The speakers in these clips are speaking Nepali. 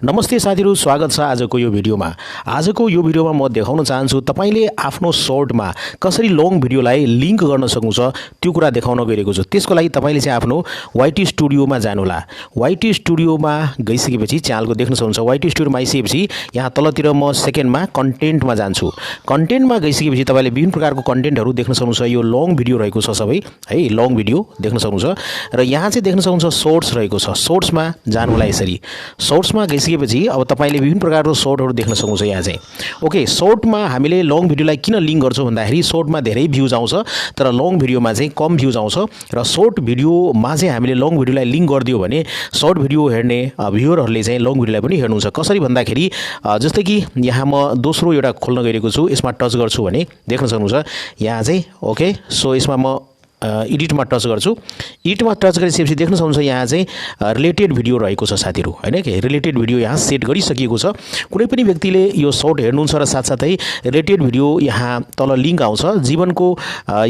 नमस्ते साथीहरु, स्वागत छ आजको यो भिडियोमा। आजको यो भिडियोमा म देखाउन चाहन्छु तपाईले आफ्नो सर्टमा कसरी लङ भिडियोलाई लिंक गर्न सक्नुहुन्छ त्यो कुरा देखाउन गइरहेको छु। त्यसको लागि तपाईले चाहिँ आफ्नो YT स्टुडियोमा जानु होला। YT स्टुडियोमा गइसकेपछि च्यानलको देख्न सक्नुहुन्छ। YT स्टुडियोमा आइसकेपछि यहाँ तलतिर म सेकेन्डमा कन्टेन्टमा जान्छु। कन्टेन्टमा गइसकेपछि तपाईले विभिन्न प्रकारको कन्टेन्टहरु देख्न सक्नुहुन्छ। यो लङ भिडियो रहेको छ सबै है, लङ भिडियो देख्न सक्नुहुन्छ र यहाँ चाहिँ देख्न सक्नुहुन्छ शॉर्ट्स रहेको छ। शॉर्ट्समा जानु होला। यसरी शॉर्ट्समा गइसकेपछि अब तपाईले विभिन्न प्रकारको शॉर्टहरु देख्न सक्नुहुन्छ। यहाँ चाहिँ ओके, शॉर्टमा हामीले लङ भिडियोलाई किन लिंक गर्छौं भन्दाखेरि शॉर्टमा धेरै भ्यूज आउँछ तर लङ भिडियोमा चाहिँ कम भ्यूज आउँछ र शॉर्ट भिडियोमा चाहिँ हामीले लङ भिडियोलाई लिंक गरिदियो भने शॉर्ट भिडियो हेर्ने भ्युअरहरुले चाहिँ लङ भिडियोलाई पनि हेर्नुहुन्छ। कसरी भन्दाखेरि जस्तै कि यहाँ म दोस्रो एउटा खोल्न गइरहेको छु। यसमा टच गर्छु भने देख्न सक्नुहुन्छ यहाँ चाहिँ ओके। सो यसमा म एडिटमा टच गर्छु। एडिटमा टच गरिसकेपछि देख्न सक्नुहुन्छ यहाँ चाहिँ रिलेटेड भिडियो रहेको छ साथीहरु, हैन के? रिलेटेड भिडियो यहाँ सेट गरिसकिएको छ। कुनै पनि व्यक्तिले यो सर्ट हेर्नुहुन्छ र साथसाथै रिलेटेड भिडियो यहाँ तल लिंक आउँछ। जीवनको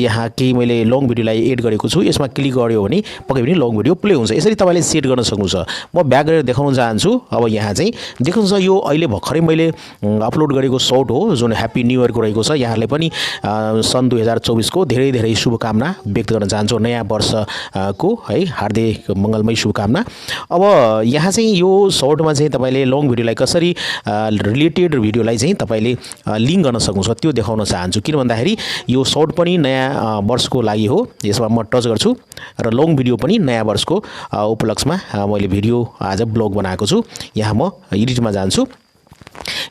यहाँ केही मैले लङ भिडियोलाई एड गरेको छु। यसमा क्लिक गर्यो भने पक्कै पनि लङ भिडियो प्ले हुन्छ। यसरी तपाईले सेट गर्न सक्नुहुन्छ। म ब्याक गरेर देखाउन चाहन्छु। अब यहाँ चाहिँ देख्नुहुन्छ यो अहिले भर्खरै मैले अपलोड गरेको सर्ट हो जुन ह्यापी न्यू इयर को रहेको छ। यहाँले पनि सन् 2024 को धेरै धेरै शुभकामना व्यक्त गर्न चाहन्छु। नयाँ वर्षको है हार्दिक मंगलमय शुभकामना। अब यहाँ चाहिँ यो सर्टमा चाहिँ तपाईले लङ भिडियोलाई कसरी रिलेटेड भिडियोलाई चाहिँ तपाईले लिंक गर्न सक्नुहुन्छ त्यो देखाउन चाहन्छु। किन भन्दाखेरि यो सर्ट पनि नयाँ वर्षको लागि हो। यसमा म टच गर्छु र लङ भिडियो पनि नयाँ वर्षको उपलक्ष्यमा मैले भिडियो आज ब्लग बनाएको छु। यहाँ म एडिटमा जान्छु।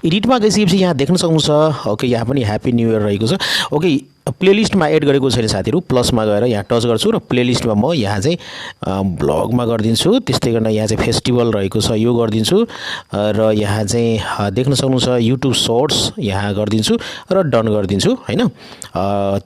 एडिटमा गइसकेपछि यहाँ देख्न सक्नुहुन्छ ओके, यहाँ पनि ह्यापी न्यू इयर रहेको छ। ओके, प्लेलिस्टमा एड गरेको छैन साथीहरु। प्लसमा गएर यहाँ टच गर्छु र प्लेलिस्टमा म यहाँ चाहिँ ब्लगमा गर्दिन्छु। त्यस्तै गर्न यहाँ चाहिँ फेस्टिभल रहेको छ यो गर्दिन्छु र यहाँ चाहिँ देख्न सक्नुहुन्छ युट्युब शॉर्ट्स यहाँ गर्दिन्छु र डन गर्दिन्छु, हैन?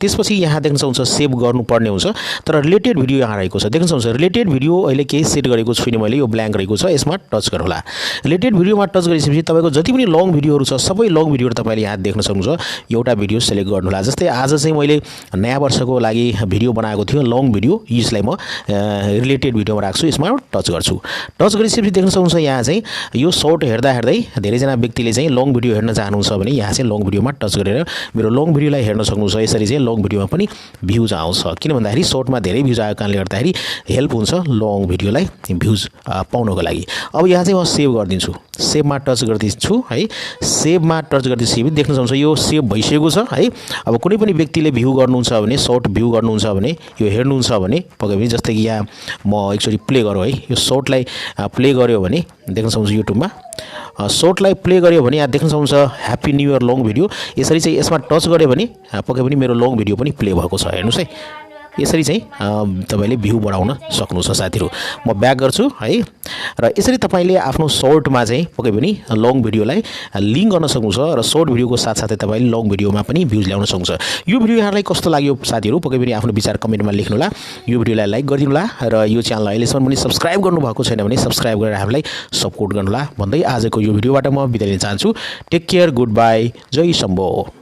त्यसपछि यहाँ देख्न सक्नुहुन्छ सेभ गर्नुपर्ने हुन्छ तर रिलेटेड भिडियो यहाँ रहेको छ। देख्न सक्नुहुन्छ रिलेटेड भिडियो अहिले केही सेट गरेको छुइनँ मैले, यो ब्ल्याङ्क रहेको छ। यसमा टच गर्नु होला। रिलेटेड भिडियोमा टच गरिसकेपछि तपाईको जति पनि लङ भिडियोहरु छ सबै लङ भिडियोहरु तपाईले यहाँ देख्न सक्नुहुन्छ। एउटा भिडियो सिलेक्ट गर्नु होला। जस्तै आज चाहिँ मैले नयाँ वर्षको लागि भिडियो बनाएको थियो लङ भिडियो, यसलाई म रिलेटेड भिडियोमा राख्छु। यसमा टच गर्छु। टच गरिसकेपछि देख्न सक्नुहुन्छ यहाँ चाहिँ यो सर्ट हेर्दा हेर्दै धेरै जना व्यक्तिले चाहिँ लङ भिडियो हेर्न चाहनुहुन्छ भने यहाँ चाहिँ लङ भिडियोमा टच गरेर मेरो लङ भिडियोलाई हेर्न सक्नुहुन्छ। यसरी चाहिँ लङ भिडियोमा पनि भ्यूज आउँछ। किन भन्दाखेरि सर्टमा धेरै भ्यूज आएको कारणले गर्दाखेरि हेल्प हुन्छ लङ भिडियोलाई भ्यूज पाउनको लागि। अब यहाँ चाहिँ म सेभ गर्दिन्छु। सेभमा टच गर्दिन्छु है। सेभमा टच गर्दिसकेपछि देख्न सक्नुहुन्छ यो सेभ भइसकेको छ है। अब कुनै पनि व्यक्तिले भ्यू गर्नुहुन्छ भने सर्ट भ्यू गर्नुहुन्छ भने यो हेर्नुहुन्छ भने पक्कै पनि जस्तै कि यहाँ म एकचोटी प्ले गरौँ है। यो सर्टलाई प्ले गर्यो भने देख्न सक्नुहुन्छ युट्युबमा सर्टलाई प्ले गर्यो भने यहाँ देख्न सक्नुहुन्छ happy new year long video. यसरी चाहिँ यसमा टच गर्यो भने पक्कै पनि मेरो लङ भिडियो पनि प्ले भएको छ। हेर्नुस् है, यसरी चाहिँ तपाईले भ्यू बढाउन सक्नुहुन्छ साथीहरु। म ब्याक गर्छु है र यसरी तपाईले आफ्नो सर्टमा चाहिँ पक्कै पनि लङ भिडियोलाई लिंक गर्न सक्नुहुन्छ र सर्ट भिडियोको साथसाथै तपाईले लङ भिडियोमा पनि भ्यूज ल्याउन सक्नुहुन्छ। यो भिडियो यहाँलाई कस्तो लाग्यो साथीहरु पक्कै पनि आफ्नो विचार कमेन्टमा लेख्नु होला। यो भिडियोलाई लाइक गरिदिनु होला र यो च्यानललाई अहिलेसम्म पनि सब्स्क्राइब गर्नु भएको छैन भने सब्स्क्राइब गरेर हामीलाई सपोर्ट गर्नु होला भन्दै आजको यो भिडियोबाट म बिदा लिन चाहन्छु। टेक केयर, गुड बाइ, जय शम्भो।